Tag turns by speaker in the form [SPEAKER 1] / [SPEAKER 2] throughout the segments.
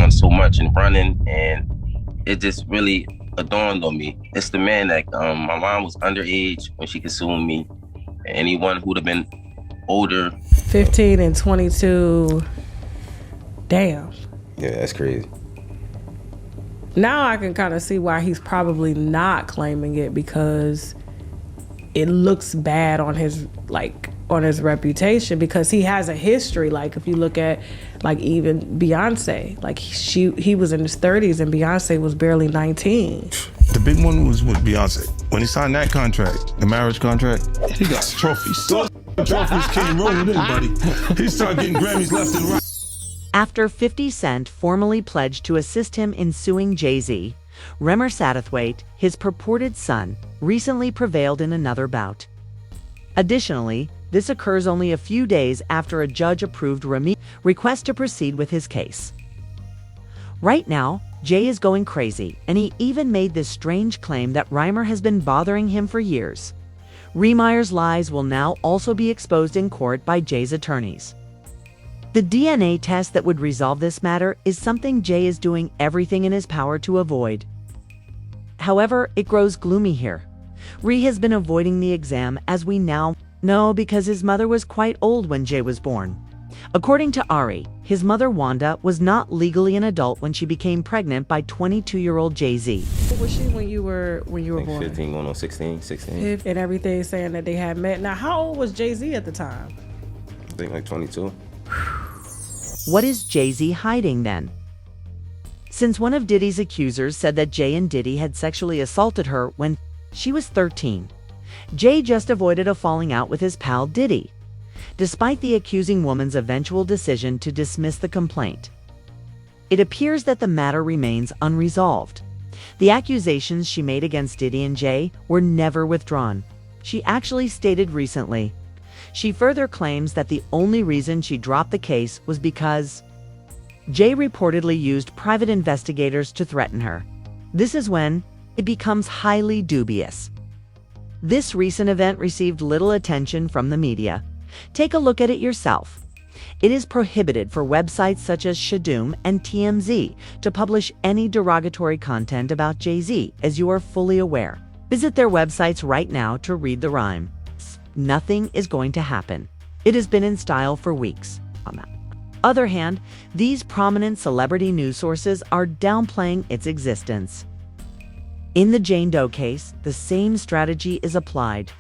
[SPEAKER 1] doing so much and running, and it just really dawned on me. It's the man that my mom was underage when she consumed me. Anyone who'd have been older.
[SPEAKER 2] 15 and 22. Damn.
[SPEAKER 3] Yeah, that's crazy.
[SPEAKER 2] Now I can kind of see why he's probably not claiming it, because it looks bad on his reputation, because he has a history. Like if you look at like even Beyonce, like he was in his 30s and Beyonce was barely 19.
[SPEAKER 4] The big one was with Beyonce. When he signed that contract, the marriage contract, he got trophies. Those trophies came rolling in, buddy. He started getting Grammys left and right.
[SPEAKER 5] After 50 Cent formally pledged to assist him in suing Jay-Z, Rymir Shot, his purported son, recently prevailed in another bout. Additionally, this occurs only a few days after a judge approved Rymir's request to proceed with his case. Right now, Jay is going crazy, and he even made this strange claim that Rymir has been bothering him for years. Rymir's lies will now also be exposed in court by Jay's attorneys. The DNA test that would resolve this matter is something Jay is doing everything in his power to avoid. However, it grows gloomy here. Rhy has been avoiding the exam, as we now know, because his mother was quite old when Jay was born. According to Ari, his mother Wanda was not legally an adult when she became pregnant by 22-year-old Jay-Z.
[SPEAKER 2] What was she when you were born?
[SPEAKER 3] 15 going on 16.
[SPEAKER 2] And everything saying that they had met. Now, how old was Jay-Z at the time?
[SPEAKER 3] I think like 22.
[SPEAKER 5] What is Jay-Z hiding then? Since one of Diddy's accusers said that Jay and Diddy had sexually assaulted her when she was 13, Jay just avoided a falling out with his pal Diddy, despite the accusing woman's eventual decision to dismiss the complaint. It appears that the matter remains unresolved. The accusations she made against Diddy and Jay were never withdrawn. She actually stated recently. She further claims that the only reason she dropped the case was because Jay reportedly used private investigators to threaten her. This is when it becomes highly dubious. This recent event received little attention from the media. Take a look at it yourself. It is prohibited for websites such as Shadoom and TMZ to publish any derogatory content about Jay-Z, as you are fully aware. Visit their websites right now to read the rhyme. Nothing is going to happen. It has been in style for weeks. On the other hand, these prominent celebrity news sources are downplaying its existence. In the Jane Doe case, the same strategy is applied.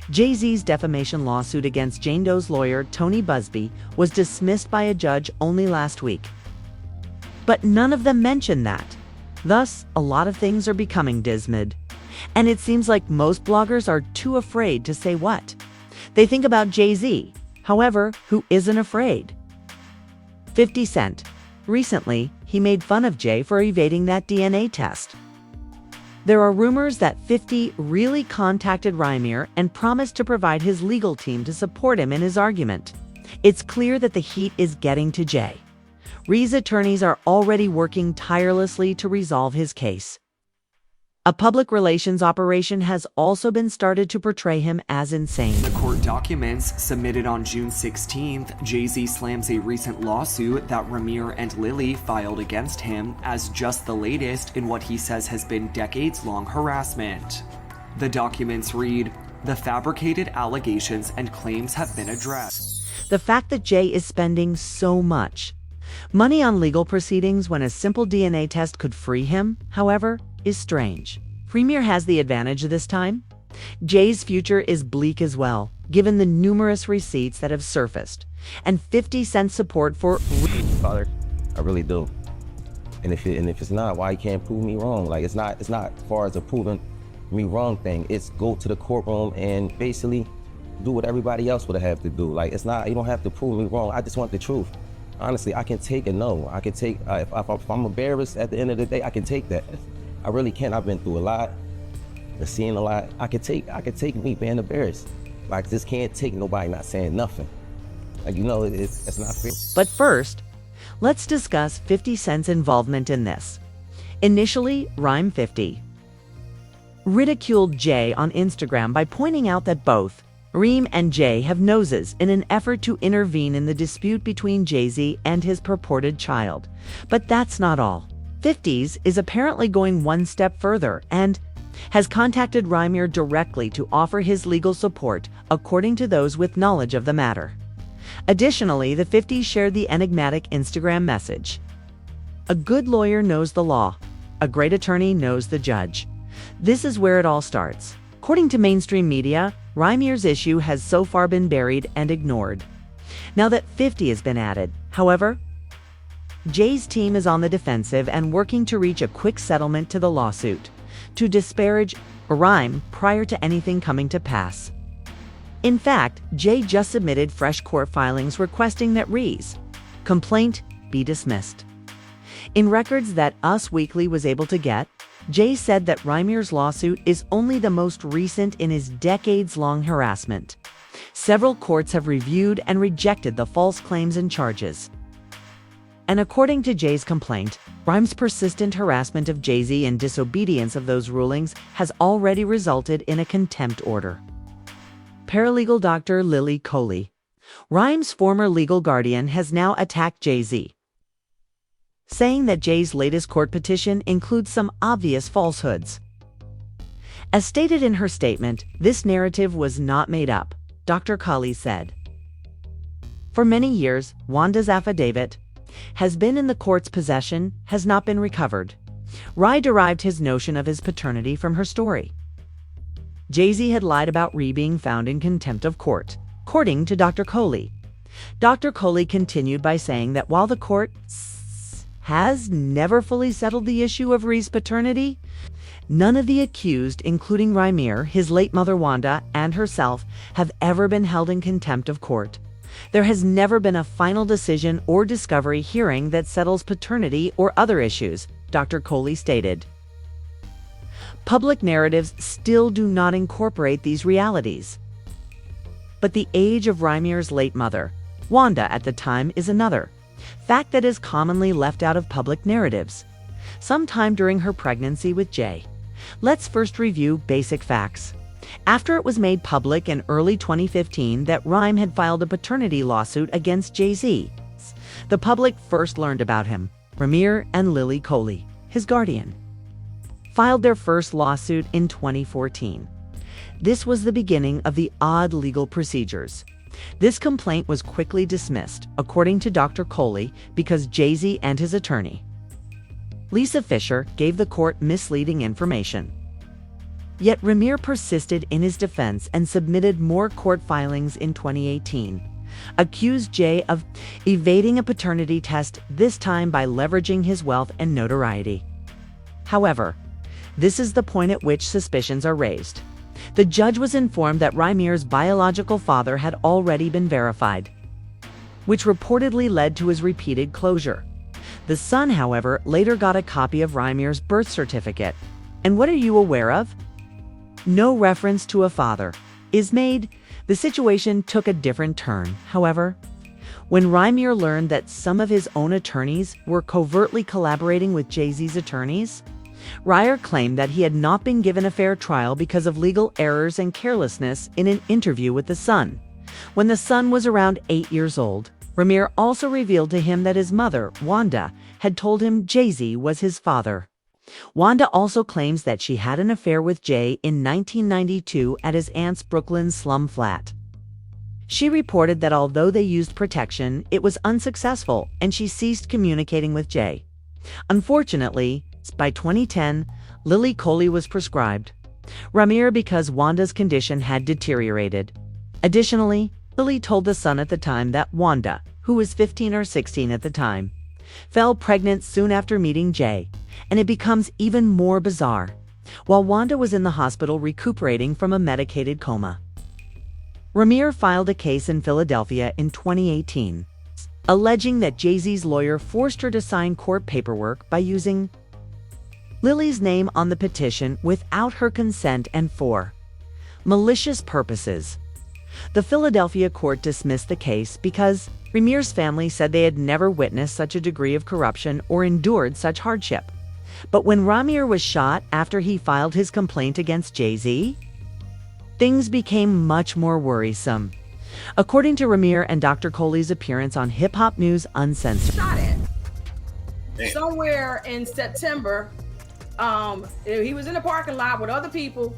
[SPEAKER 5] Jay-Z's defamation lawsuit against Jane Doe's lawyer, Tony Busby, was dismissed by a judge only last week. But none of them mentioned that. Thus, a lot of things are becoming dismissed. And it seems like most bloggers are too afraid to say what they think about Jay-Z. However, who isn't afraid? 50 Cent. Recently, he made fun of Jay for evading that DNA test. There are rumors that 50 really contacted Rymir and promised to provide his legal team to support him in his argument. It's clear that the heat is getting to Jay. Rhy's attorneys are already working tirelessly to resolve his case. A public relations operation has also been started to portray him as insane.
[SPEAKER 6] The court documents submitted on June 16th, Jay-Z slams a recent lawsuit that Rymir and Lily filed against him as just the latest in what he says has been decades-long harassment. The documents read, "The fabricated allegations and claims have been addressed."
[SPEAKER 5] The fact that Jay is spending so much money on legal proceedings when a simple DNA test could free him, however, is strange. Rymir has the advantage this time. Jay's future is bleak as well, given the numerous receipts that have surfaced, and 50 Cent's support for
[SPEAKER 3] Father, I really do. And if it's not, why you can't prove me wrong? Like it's not as far as a proving me wrong thing. It's go to the courtroom and basically do what everybody else would have to do. Like it's not, you don't have to prove me wrong. I just want the truth. Honestly, I can take a no. I can take if I'm embarrassed at the end of the day, I can take that. I really can. I've been through a lot, I've seen a lot. I could take me being embarrassed. Like just can't take nobody not saying nothing. Like it's not fair.
[SPEAKER 5] But first, let's discuss 50 Cent's involvement in this. Initially, Rhyme 50 ridiculed Jay on Instagram by pointing out that both Reem and Jay have noses in an effort to intervene in the dispute between Jay-Z and his purported child. But that's not all. 50s is apparently going one step further and has contacted Rymir directly to offer his legal support, according to those with knowledge of the matter. Additionally, the 50s shared the enigmatic Instagram message: "A good lawyer knows the law. A great attorney knows the judge. This is where it all starts." According to mainstream media, Rymir's issue has so far been buried and ignored. Now that 50 has been added, however, Jay's team is on the defensive and working to reach a quick settlement to the lawsuit, to disparage Rhyme prior to anything coming to pass. In fact, Jay just submitted fresh court filings requesting that Rhee's complaint be dismissed. In records that Us Weekly was able to get, Jay said that Rymir's lawsuit is only the most recent in his decades-long harassment. Several courts have reviewed and rejected the false claims and charges. And according to Jay's complaint, Rhyme's persistent harassment of Jay-Z and disobedience of those rulings has already resulted in a contempt order. Paralegal Dr. Lily Coley, Rhyme's former legal guardian, has now attacked Jay-Z, saying that Jay's latest court petition includes some obvious falsehoods. As stated in her statement, this narrative was not made up, Dr. Coley said. For many years, Wandas Affidavit has been in the court's possession, has not been recovered. Rye derived his notion of his paternity from her story. Jay-Z had lied about Ree being found in contempt of court, according to Dr. Coley. Dr. Coley continued by saying that while the court has never fully settled the issue of Ree's paternity, none of the accused, including Rymir, his late mother Wanda, and herself, have ever been held in contempt of court. There has never been a final decision or discovery hearing that settles paternity or other issues, Dr. Coley stated. Public narratives still do not incorporate these realities. But the age of Rymir's late mother, Wanda at the time, is another fact that is commonly left out of public narratives. Sometime during her pregnancy with Jay. Let's first review basic facts. After it was made public in early 2015 that Rhyme had filed a paternity lawsuit against Jay-Z, the public first learned about him. Rymir and Lily Coley, his guardian, filed their first lawsuit in 2014. This was the beginning of the odd legal procedures. This complaint was quickly dismissed, according to Dr. Coley, because Jay-Z and his attorney, Lisa Fisher, gave the court misleading information. Yet Rymir persisted in his defense and submitted more court filings in 2018, accused Jay of evading a paternity test, this time by leveraging his wealth and notoriety. However, this is the point at which suspicions are raised. The judge was informed that Rymir's biological father had already been verified, which reportedly led to his repeated closure. The son, however, later got a copy of Rymir's birth certificate. And what are you aware of? No reference to a father is made. The situation took a different turn, however, when Rymir learned that some of his own attorneys were covertly collaborating with Jay-Z's attorneys. Ryer claimed that he had not been given a fair trial because of legal errors and carelessness in an interview with the son. When the son was around 8 years old, Rymir also revealed to him that his mother, Wanda, had told him Jay-Z was his father. Wanda also claims that she had an affair with Jay in 1992 at his aunt's Brooklyn slum flat. She reported that although they used protection, it was unsuccessful and she ceased communicating with Jay. Unfortunately, by 2010, Lily Coley was prescribed Rymir because Wanda's condition had deteriorated. Additionally, Lily told the son at the time that Wanda, who was 15 or 16 at the time, fell pregnant soon after meeting Jay, and it becomes even more bizarre. While Wanda was in the hospital recuperating from a medicated coma, Rymir filed a case in Philadelphia in 2018, alleging that Jay-Z's lawyer forced her to sign court paperwork by using Lily's name on the petition without her consent and for malicious purposes. The Philadelphia court dismissed the case because Rymir's family said they had never witnessed such a degree of corruption or endured such hardship. But when Rymir was shot after he filed his complaint against Jay-Z, things became much more worrisome. According to Rymir and Dr. Coley's appearance on Hip Hop News Uncensored.
[SPEAKER 7] Shot at. Somewhere in September, he was in the parking lot with other people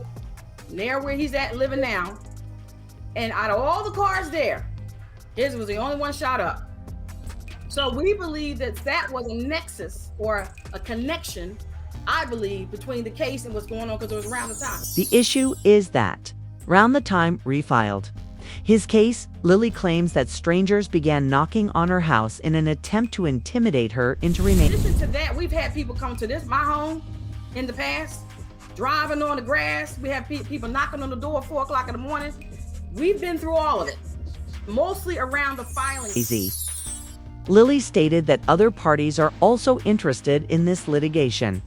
[SPEAKER 7] near where he's at living now. And out of all the cars there, his was the only one shot up. So we believe that was a nexus or a connection, I believe, between the case and what's going on, because it was around the time.
[SPEAKER 5] The issue is that, around the time refiled his case, Lily claims that strangers began knocking on her house in an attempt to intimidate her into remaining.
[SPEAKER 7] In addition to that, we've had people come to my home in the past, driving on the grass. We have people knocking on the door at 4 o'clock in the morning. We've been through all of it, mostly around the filings.
[SPEAKER 5] Easy. Lily stated that other parties are also interested in this litigation,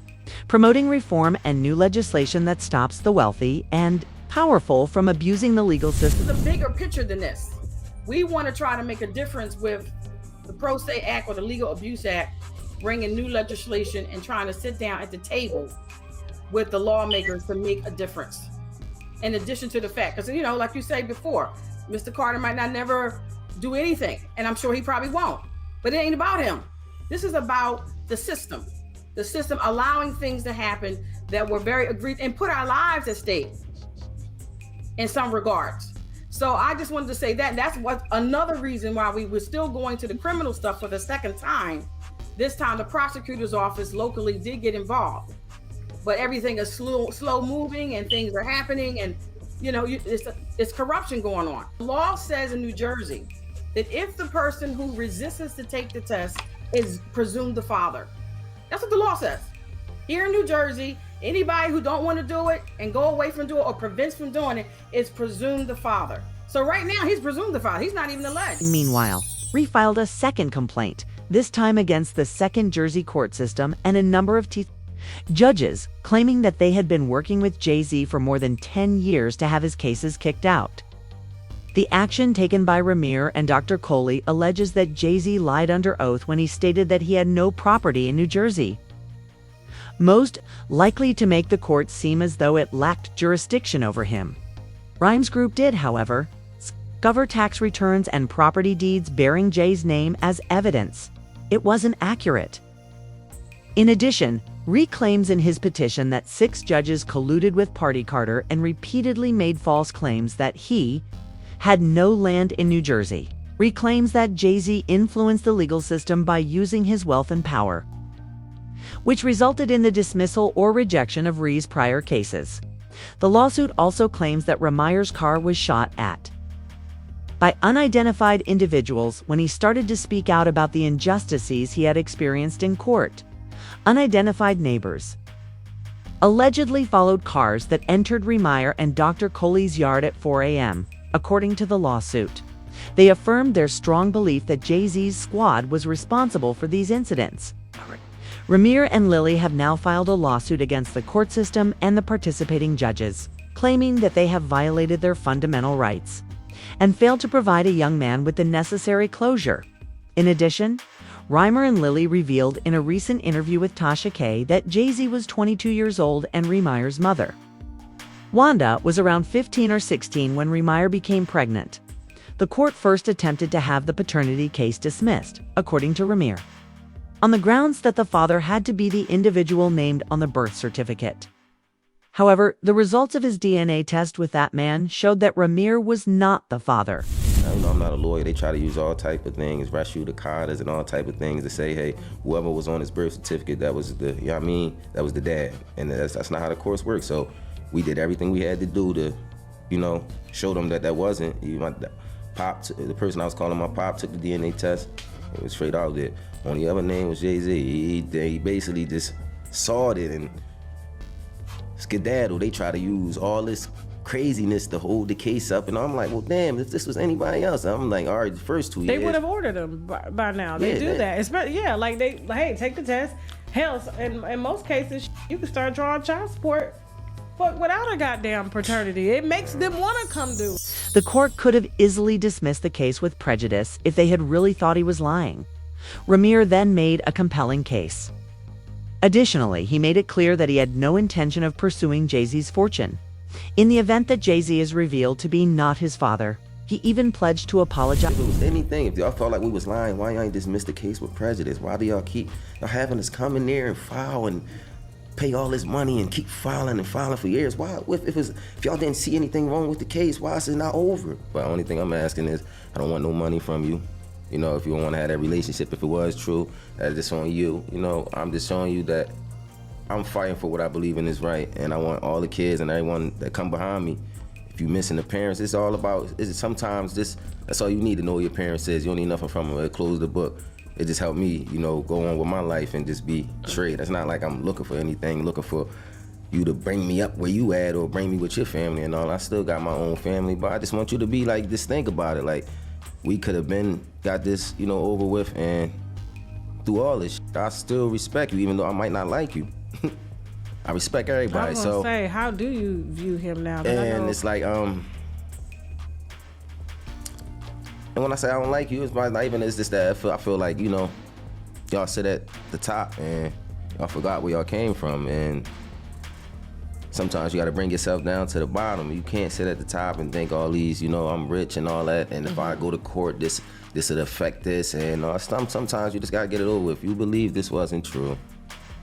[SPEAKER 5] promoting reform and new legislation that stops the wealthy and powerful from abusing the legal system.
[SPEAKER 7] It's a bigger picture than this. We want to try to make a difference with the Pro Se Act or the Legal Abuse Act, bringing new legislation and trying to sit down at the table with the lawmakers to make a difference. In addition to the fact, because, like you said before, Mr. Carter might not never do anything, and I'm sure he probably won't, but it ain't about him. This is about the system allowing things to happen that were very egregious and put our lives at stake in some regards. So I just wanted to say that's what another reason why we were still going to the criminal stuff for the second time. This time the prosecutor's office locally did get involved, but everything is slow moving and things are happening, and it's corruption going on. The law says in New Jersey that if the person who resists to take the test is presumed the father. That's what the law says. Here in New Jersey, anybody who don't want to do it and go away from doing it or prevents from doing it is presumed the father. So right now he's presumed the father. He's not even alleged.
[SPEAKER 5] Meanwhile, refiled a second complaint, this time against the Second Jersey court system and a number of judges, claiming that they had been working with Jay-Z for more than 10 years to have his cases kicked out. The action taken by Rymir and Dr. Coley alleges that Jay-Z lied under oath when he stated that he had no property in New Jersey, most likely to make the court seem as though it lacked jurisdiction over him. Rhymes Group did, however, discover tax returns and property deeds bearing Jay's name as evidence. It wasn't accurate. In addition, Ree claims in his petition that 6 judges colluded with Party Carter and repeatedly made false claims that he had no land in New Jersey. Ree claims that Jay-Z influenced the legal system by using his wealth and power, which resulted in the dismissal or rejection of Ree's prior cases. The lawsuit also claims that Rymir's car was shot at by unidentified individuals when he started to speak out about the injustices he had experienced in court. Unidentified neighbors allegedly followed cars that entered Rymir and Dr. Coley's yard at 4 a.m., according to the lawsuit. They affirmed their strong belief that Jay-Z's squad was responsible for these incidents. Rymir and Lily have now filed a lawsuit against the court system and the participating judges, claiming that they have violated their fundamental rights and failed to provide a young man with the necessary closure. In addition, Rymir and Lily revealed in a recent interview with Tasha K that Jay-Z was 22 years old and Rymir's mother, Wanda, was around 15 or 16 when Rymir became pregnant. The court first attempted to have the paternity case dismissed, according to Rymir, on the grounds that the father had to be the individual named on the birth certificate. However, the results of his DNA test with that man showed that Rymir was not the father.
[SPEAKER 3] I'm not a lawyer. They try to use all type of things, res judicata and all type of things to say, hey, whoever was on his birth certificate, that was the, that was the dad. And that's not how the course works. So we did everything we had to do to, show them that wasn't. My pop, the person I was calling my pop, took the DNA test. It was straight out there. Only other name was Jay-Z. He basically just sawed it and skedaddle. They try to use all this craziness to hold the case up, and I'm like, well, damn, if this was anybody else, I'm like, all right, the first 2 years.
[SPEAKER 2] They would have ordered them by now. They do that. Especially, hey, take the test. Hell, in most cases, you can start drawing child support, but without a goddamn paternity. It makes them want to come do.
[SPEAKER 5] The court could have easily dismissed the case with prejudice if they had really thought he was lying. Rymir then made a compelling case. Additionally, he made it clear that he had no intention of pursuing Jay-Z's fortune. In the event that Jay-Z is revealed to be not his father, he even pledged to apologize.
[SPEAKER 3] If it was anything, if y'all felt like we was lying, why y'all ain't dismiss the case with prejudice? Why do y'all keep having us come in there and file and pay all this money and keep filing for years? Why, if y'all didn't see anything wrong with the case, why is it not over? But the only thing I'm asking is, I don't want no money from you. You know, if you don't want to have that relationship, if it was true, that's just on you. You know, I'm just showing you that I'm fighting for what I believe in is right, and I want all the kids and everyone that come behind me. If you missing the parents, it's all about, sometimes that's all you need to know your parents is. You don't need nothing from them. It close the book. It just helped me, you know, go on with my life and just be straight. It's not like I'm looking for anything, looking for you to bring me up where you at or bring me with your family and all. I still got my own family, but I just want you to be like, just think about it. Like, we could have got this, you know, over with, and through all this, I still respect you, even though I might not like you. I respect everybody.
[SPEAKER 2] I was gonna say, how do you view him now?
[SPEAKER 3] And it's like, and when I say I don't like you, it's not even, it's just that I feel like, you know, y'all sit at the top and y'all forgot where y'all came from, and sometimes you gotta bring yourself down to the bottom. You can't sit at the top and think all these, you know, I'm rich and all that, and if I go to court, this would affect this, and sometimes you just gotta get it over with. If you believe this wasn't true,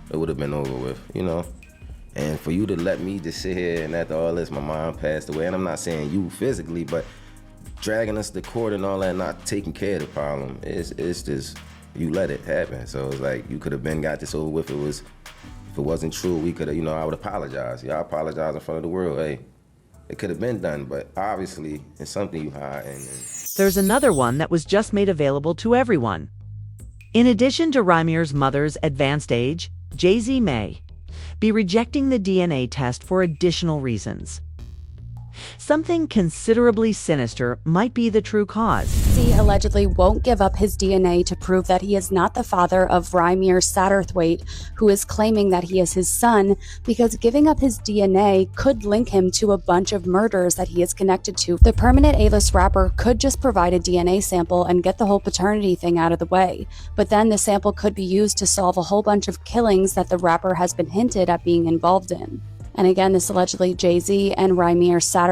[SPEAKER 3] it would have been over with, you know? And for you to let me just sit here and after all this, my mom passed away, and I'm not saying you physically, but dragging us to court and all that, not taking care of the problem, it's just, you let it happen. So it's like, you could have got this over with. If it wasn't true, we could have, you know, I would apologize. Y'all apologize in front of the world. Hey, it could have been done, but obviously it's something you hide. And
[SPEAKER 5] There's another one that was just made available to everyone. In addition to Rymir's mother's advanced age, Jay-Z may be rejecting the DNA test for additional reasons. Something considerably sinister might be the true cause.
[SPEAKER 8] Jay-Z allegedly won't give up his DNA to prove that he is not the father of Rymir Shot, who is claiming that he is his son, because giving up his DNA could link him to a bunch of murders that he is connected to. The permanent A-list rapper could just provide a DNA sample and get the whole paternity thing out of the way, but then the sample could be used to solve a whole bunch of killings that the rapper has been hinted at being involved in. And again, this allegedly Jay-Z and Rymir Shot